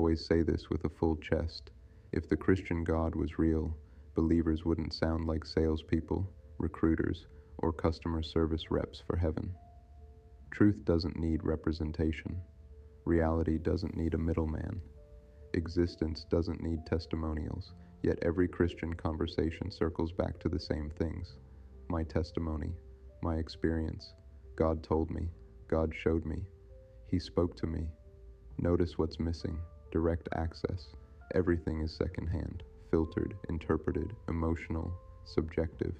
always say this with a full chest. If the Christian God was real, believers wouldn't sound like salespeople, recruiters, or customer service reps for heaven. Truth doesn't need representation. Reality doesn't need a middleman. Existence doesn't need testimonials, yet every Christian conversation circles back to the same things. My testimony, my experience. God told me, God showed me. He spoke to me. Notice what's missing: direct access. Everything is secondhand, filtered, interpreted, emotional, subjective.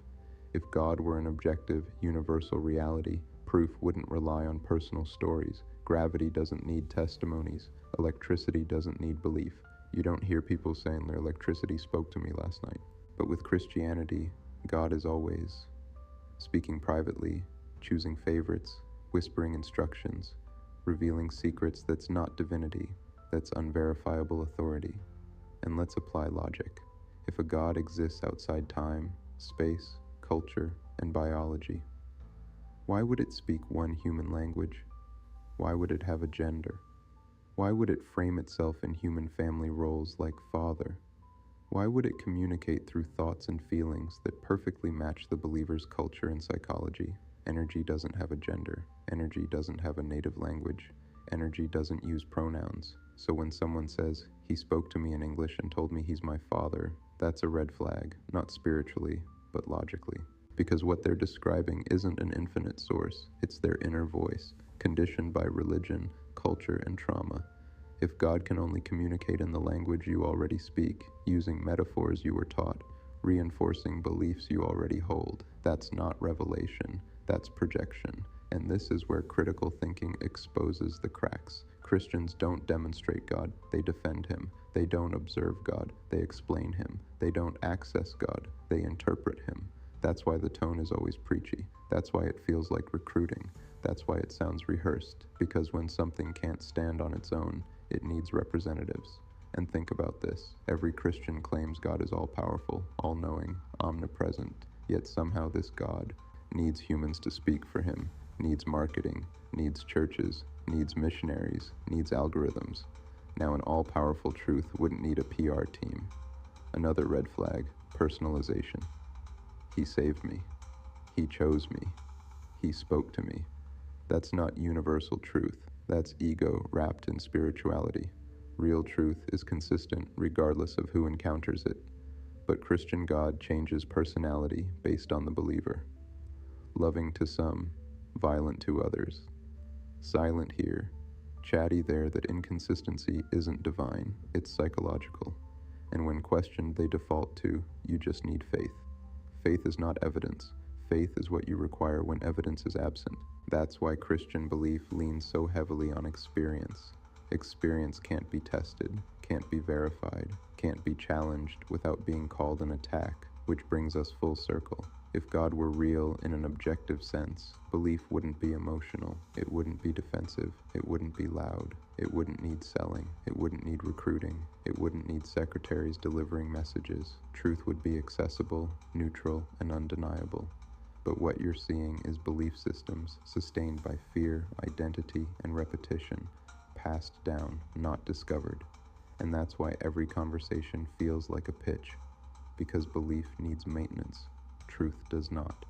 If God were an objective, universal reality, proof wouldn't rely on personal stories. Gravity doesn't need testimonies. Electricity doesn't need belief. You don't hear people saying their electricity spoke to me last night. But with Christianity, God is always speaking privately, choosing favorites, whispering instructions, revealing secrets. That's not divinity, that's unverifiable authority. And let's apply logic. If a God exists outside time, space, culture, and biology, why would it speak one human language? Why would it have a gender? Why would it frame itself in human family roles like father? Why would it communicate through thoughts and feelings that perfectly match the believer's culture and psychology? Energy doesn't have a gender. Energy doesn't have a native language. Energy doesn't use pronouns. So when someone says, "He spoke to me in English and told me he's my father," that's a red flag, not spiritually, but logically. Because what they're describing isn't an infinite source, it's their inner voice, conditioned by religion, culture, and trauma. If God can only communicate in the language you already speak, using metaphors you were taught, reinforcing beliefs you already hold, that's not revelation, that's projection. And this is where critical thinking exposes the cracks. Christians don't demonstrate God, they defend him. They don't observe God, they explain him. They don't access God, they interpret him. That's why the tone is always preachy. That's why it feels like recruiting. That's why it sounds rehearsed. Because when something can't stand on its own, it needs representatives. And think about this. Every Christian claims God is all-powerful, all-knowing, omnipresent. Yet somehow this God needs humans to speak for him, needs marketing, needs churches, needs missionaries, needs algorithms. Now an all-powerful truth wouldn't need a PR team. Another red flag: personalization. He saved me. He chose me. He spoke to me. That's not universal truth. That's ego wrapped in spirituality. Real truth is consistent regardless of who encounters it. But Christian God changes personality based on the believer. Loving to some, violent to others. Silent here, chatty there. That inconsistency isn't divine, it's psychological. And when questioned, they default to, "You just need faith." Faith is not evidence. Faith is what you require when evidence is absent. That's why Christian belief leans so heavily on experience. Experience can't be tested, can't be verified, can't be challenged without being called an attack, which brings us full circle. If God were real in an objective sense, belief wouldn't be emotional, it wouldn't be defensive, it wouldn't be loud, it wouldn't need selling, it wouldn't need recruiting, it wouldn't need secretaries delivering messages. Truth would be accessible, neutral, and undeniable. But what you're seeing is belief systems sustained by fear, identity, and repetition, passed down, not discovered. And that's why every conversation feels like a pitch, because belief needs maintenance. Truth does not.